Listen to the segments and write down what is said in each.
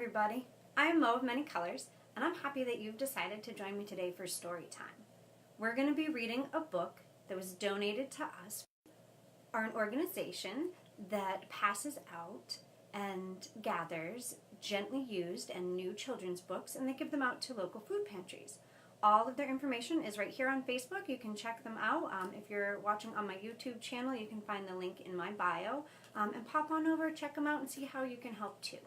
everybody. I am Mo of Many Colors, and I'm happy that you've decided to join me today for story time. We're going to be reading a book that was donated to us. We are an organization that passes out and gathers gently used and new children's books, and they give them out to local food pantries. All of their information is right here on Facebook. You can check them out. If you're watching on my YouTube channel, you can find the link in my bio. And pop on over, check them out, and see how you can help too.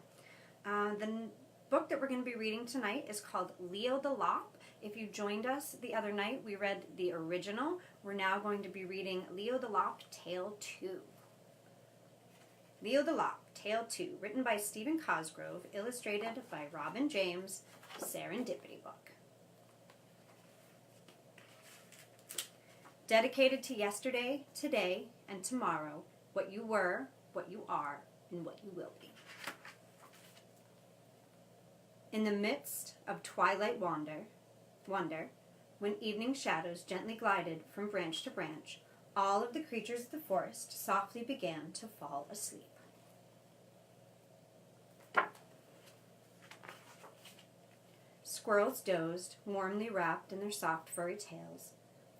The book that we're going to be reading tonight is called Leo the Lop. If you joined us the other night, we read the original. We're now going to be reading Leo the Lop Tale 2. Leo the Lop Tale 2, written by Stephen Cosgrove, illustrated by Robin James, Serendipity book. Dedicated to yesterday, today, and tomorrow, what you were, what you are, and what you will be. In the midst of twilight wonder, when evening shadows gently glided from branch to branch, all of the creatures of the forest softly began to fall asleep. Squirrels dozed, warmly wrapped in their soft furry tails.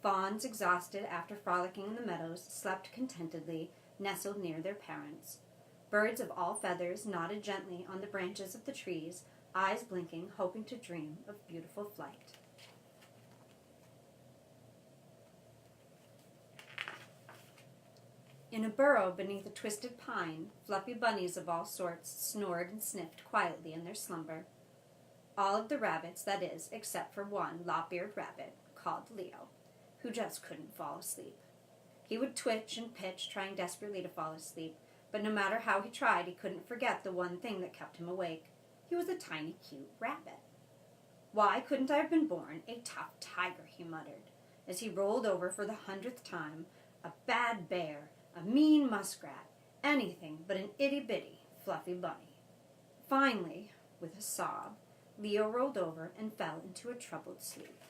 Fawns, exhausted after frolicking in the meadows, slept contentedly, nestled near their parents. Birds of all feathers nodded gently on the branches of the trees, eyes blinking, hoping to dream of beautiful flight. In a burrow beneath a twisted pine, fluffy bunnies of all sorts snored and sniffed quietly in their slumber. All of the rabbits, that is, except for one lop-eared rabbit, called Leo, who just couldn't fall asleep. He would twitch and pitch, trying desperately to fall asleep, but no matter how he tried, he couldn't forget the one thing that kept him awake. He was a tiny, cute rabbit. Why couldn't I have been born a tough tiger, he muttered, as he rolled over for the 100th time, a bad bear, a mean muskrat, anything but an itty-bitty, fluffy bunny. Finally, with a sob, Leo rolled over and fell into a troubled sleep.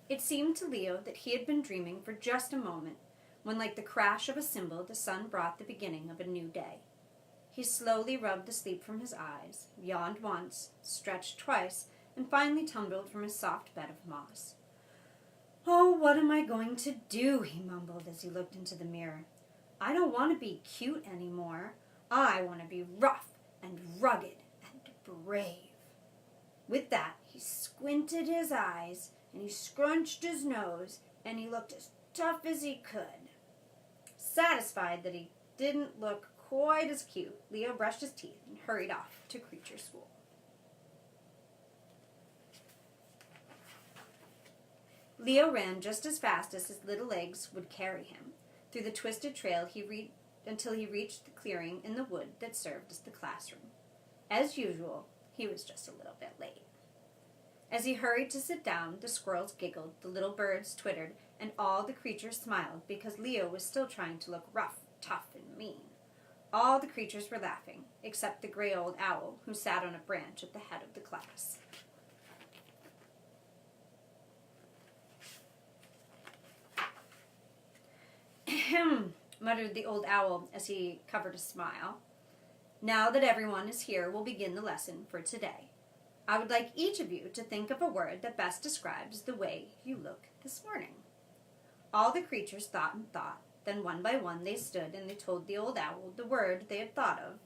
It seemed to Leo that he had been dreaming for just a moment, when like the crash of a cymbal the sun brought the beginning of a new day. He slowly rubbed the sleep from his eyes, yawned once, stretched twice, and finally tumbled from his soft bed of moss. "Oh, what am I going to do?" he mumbled as he looked into the mirror. "I don't want to be cute anymore. I want to be rough and rugged and brave." With that, he squinted his eyes, and he scrunched his nose, and he looked as tough as he could. Satisfied that he didn't look quite as cute, Leo brushed his teeth and hurried off to creature school. Leo ran just as fast as his little legs would carry him. Through the twisted trail until he reached the clearing in the wood that served as the classroom. As usual, he was just a little bit late. As he hurried to sit down, the squirrels giggled, the little birds twittered, and all the creatures smiled because Leo was still trying to look rough, tough, and mean. All the creatures were laughing, except the gray old owl who sat on a branch at the head of the class. "Ahem," muttered the old owl as he covered a smile. "Now that everyone is here, we'll begin the lesson for today. I would like each of you to think of a word that best describes the way you look this morning." All the creatures thought and thought. Then one by one they stood and they told the old owl the word they had thought of.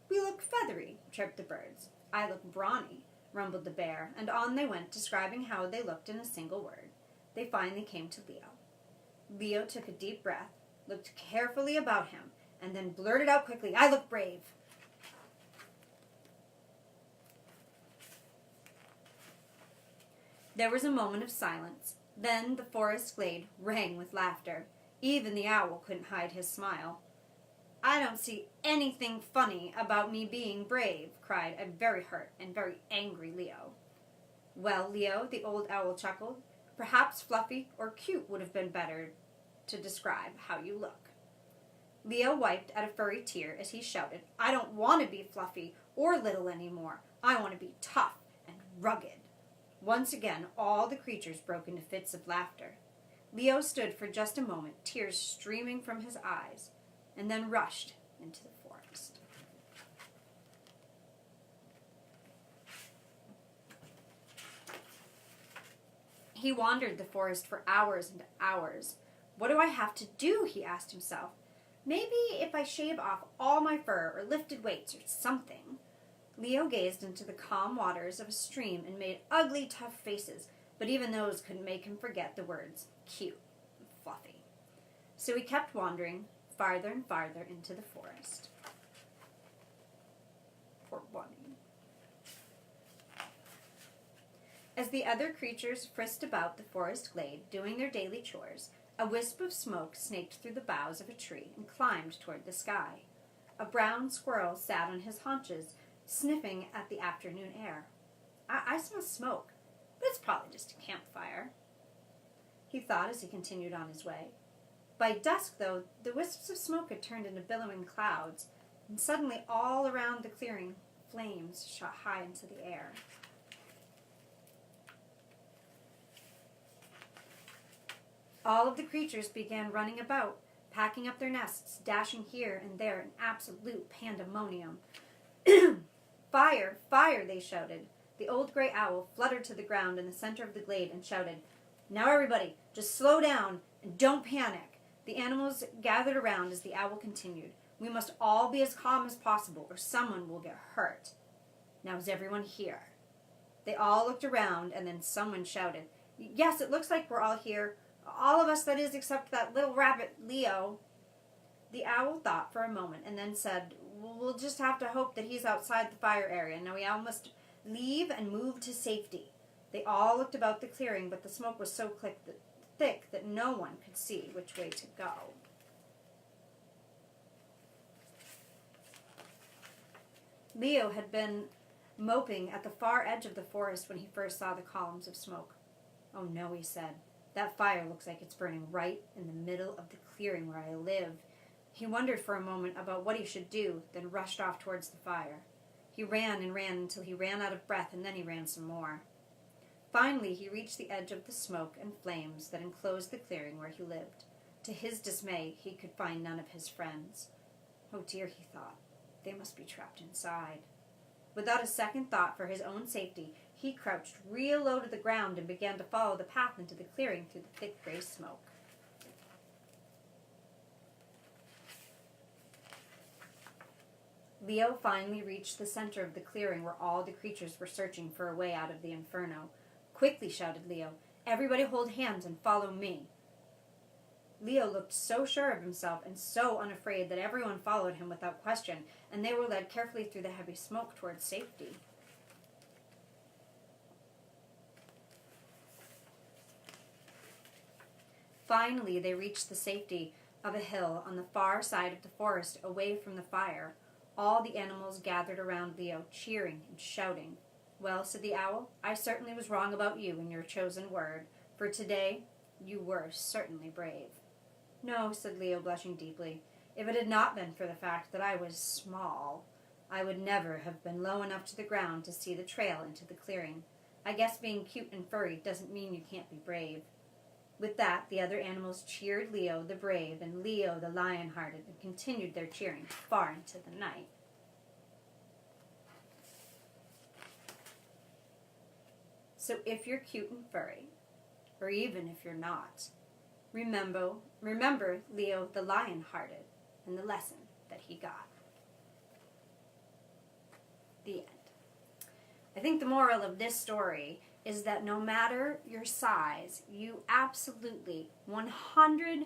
"We look feathery," chirped the birds. "I look brawny," rumbled the bear, and on they went, describing how they looked in a single word. They finally came to Leo. Leo took a deep breath, looked carefully about him, and then blurted out quickly, "I look brave." There was a moment of silence. Then the forest glade rang with laughter. Even the owl couldn't hide his smile. "I don't see anything funny about me being brave," cried a very hurt and very angry Leo. "Well, Leo," the old owl chuckled, "perhaps fluffy or cute would have been better to describe how you look." Leo wiped at a furry tear as he shouted, "I don't want to be fluffy or little anymore. I want to be tough and rugged." Once again, all the creatures broke into fits of laughter. Leo stood for just a moment, tears streaming from his eyes, and then rushed into the forest. He wandered the forest for hours and hours. What do I have to do? He asked himself. Maybe if I shave off all my fur or lifted weights or something. Leo gazed into the calm waters of a stream and made ugly, tough faces, but even those couldn't make him forget the words cute and fluffy. So he kept wandering farther and farther into the forest. Poor bunny. As the other creatures frisked about the forest glade, doing their daily chores, a wisp of smoke snaked through the boughs of a tree and climbed toward the sky. A brown squirrel sat on his haunches, sniffing at the afternoon air. I smell smoke, but it's probably just a campfire, he thought as he continued on his way. By dusk, though, the wisps of smoke had turned into billowing clouds, and suddenly all around the clearing, flames shot high into the air. All of the creatures began running about, packing up their nests, dashing here and there in absolute pandemonium. Fire! Fire! They shouted. The old gray owl fluttered to the ground in the center of the glade and shouted, Now everybody, just slow down and don't panic. The animals gathered around as the owl continued. We must all be as calm as possible or someone will get hurt. Now is everyone here? They all looked around and then someone shouted, Yes, it looks like we're all here. All of us, that is, except that little rabbit, Leo. The owl thought for a moment and then said, We'll just have to hope that he's outside the fire area. Now we all must leave and move to safety. They all looked about the clearing, but the smoke was so thick that no one could see which way to go. Leo had been moping at the far edge of the forest when he first saw the columns of smoke. Oh no, he said. That fire looks like it's burning right in the middle of the clearing where I live. He wondered for a moment about what he should do, then rushed off towards the fire. He ran and ran until he ran out of breath, and then he ran some more. Finally, he reached the edge of the smoke and flames that enclosed the clearing where he lived. To his dismay, he could find none of his friends. Oh dear, he thought. They must be trapped inside. Without a second thought for his own safety, he crouched real low to the ground and began to follow the path into the clearing through the thick gray smoke. Leo finally reached the center of the clearing where all the creatures were searching for a way out of the inferno. Quickly, shouted Leo, everybody hold hands and follow me. Leo looked so sure of himself and so unafraid that everyone followed him without question, and they were led carefully through the heavy smoke towards safety. Finally, they reached the safety of a hill on the far side of the forest, away from the fire. All the animals gathered around Leo, cheering and shouting. Well, said the owl, I certainly was wrong about you and your chosen word. For today, you were certainly brave. No, said Leo, blushing deeply. If it had not been for the fact that I was small, I would never have been low enough to the ground to see the trail into the clearing. I guess being cute and furry doesn't mean you can't be brave. With that, the other animals cheered Leo the brave and Leo the lion-hearted and continued their cheering far into the night. So if you're cute and furry, or even if you're not, remember Leo the lion-hearted and the lesson that he got. The end. I think the moral of this story is that no matter your size, you absolutely 100%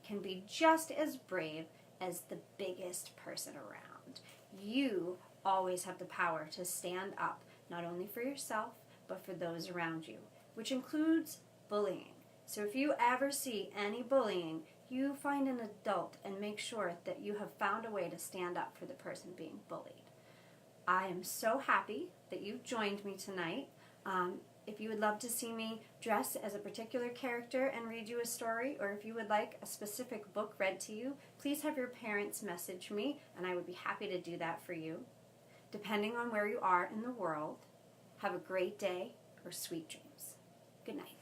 can be just as brave as the biggest person around. You always have the power to stand up, not only for yourself, but for those around you, which includes bullying. So if you ever see any bullying, you find an adult and make sure that you have found a way to stand up for the person being bullied. I am so happy that you joined me tonight. If you would love to see me dress as a particular character and read you a story, or if you would like a specific book read to you, please have your parents message me, and I would be happy to do that for you. Depending on where you are in the world, have a great day or sweet dreams. Good night.